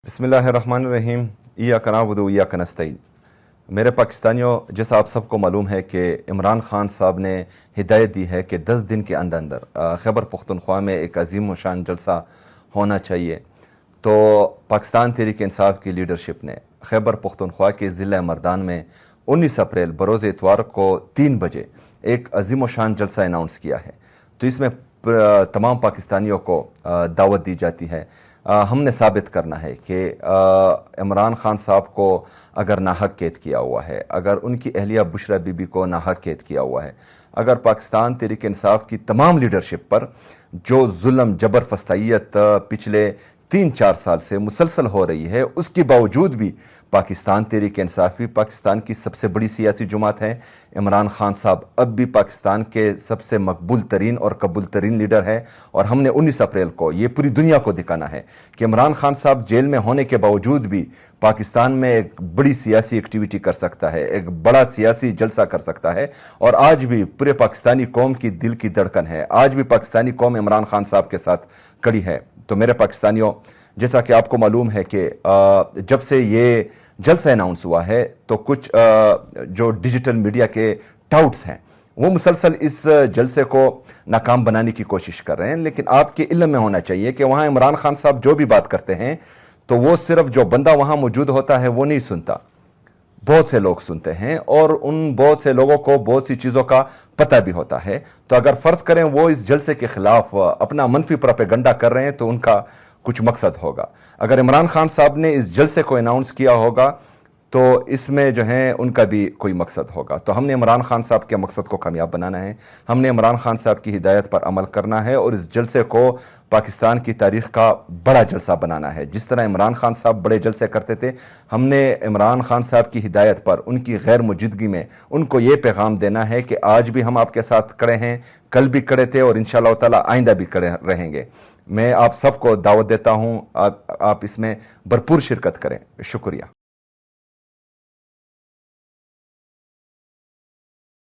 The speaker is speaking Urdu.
بسم اللہ الرحمن الرحیم ایاک نعبد و ایاک نستعین۔ میرے پاکستانیوں، جیسا آپ سب کو معلوم ہے کہ عمران خان صاحب نے ہدایت دی ہے کہ 10 دن کے اندر خیبر پختونخوا میں ایک عظیم و شان جلسہ ہونا چاہیے۔ تو پاکستان تحریک انصاف کی لیڈرشپ نے خیبر پختونخوا کے ضلع مردان میں 19 اپریل بروز اتوار کو 3 بجے ایک عظیم و شان جلسہ اناؤنس کیا ہے۔ تو اس میں تمام پاکستانیوں کو دعوت دی جاتی ہے۔ ہم نے ثابت کرنا ہے کہ عمران خان صاحب کو اگر ناحق قید کیا ہوا ہے، اگر ان کی اہلیہ بشرا بی بی کو ناحق قید کیا ہوا ہے، اگر پاکستان تحریک انصاف کی تمام لیڈرشپ پر جو ظلم جبر فستائیت پچھلے 3-4 سال سے مسلسل ہو رہی ہے، اس کے باوجود بھی پاکستان تحریک انصافی پاکستان کی سب سے بڑی سیاسی جماعت ہے۔ عمران خان صاحب اب بھی پاکستان کے سب سے مقبول ترین اور قبول ترین لیڈر ہے، اور ہم نے 19 اپریل کو یہ پوری دنیا کو دکھانا ہے کہ عمران خان صاحب جیل میں ہونے کے باوجود بھی پاکستان میں ایک بڑی سیاسی ایکٹیویٹی کر سکتا ہے، ایک بڑا سیاسی جلسہ کر سکتا ہے، اور آج بھی پورے پاکستانی قوم کی دل کی دھڑکن ہے، آج بھی پاکستانی قوم عمران خان صاحب کے ساتھ کڑی ہے۔ تو میرے پاکستانیوں، جیسا کہ آپ کو معلوم ہے کہ جب سے یہ جلسہ اناؤنس ہوا ہے تو کچھ جو ڈیجیٹل میڈیا کے ٹاؤٹس ہیں وہ مسلسل اس جلسے کو ناکام بنانے کی کوشش کر رہے ہیں، لیکن آپ کے علم میں ہونا چاہیے کہ وہاں عمران خان صاحب جو بھی بات کرتے ہیں تو وہ صرف جو بندہ وہاں موجود ہوتا ہے وہ نہیں سنتا، بہت سے لوگ سنتے ہیں، اور ان بہت سے لوگوں کو بہت سی چیزوں کا پتہ بھی ہوتا ہے۔ تو اگر فرض کریں وہ اس جلسے کے خلاف اپنا منفی پروپیگنڈا کر رہے ہیں تو ان کا کچھ مقصد ہوگا۔ اگر عمران خان صاحب نے اس جلسے کو اناؤنس کیا ہوگا تو اس میں جو ہیں ان کا بھی کوئی مقصد ہوگا۔ تو ہم نے عمران خان صاحب کے مقصد کو کامیاب بنانا ہے، ہم نے عمران خان صاحب کی ہدایت پر عمل کرنا ہے، اور اس جلسے کو پاکستان کی تاریخ کا بڑا جلسہ بنانا ہے۔ جس طرح عمران خان صاحب بڑے جلسے کرتے تھے، ہم نے عمران خان صاحب کی ہدایت پر ان کی غیر موجودگی میں ان کو یہ پیغام دینا ہے کہ آج بھی ہم آپ کے ساتھ کھڑے ہیں، کل بھی کھڑے تھے، اور انشاءاللہ تعالی آئندہ بھی کھڑے رہیں گے۔ میں آپ سب کو دعوت دیتا ہوں، آپ اس میں بھرپور شرکت کریں۔ شکریہ۔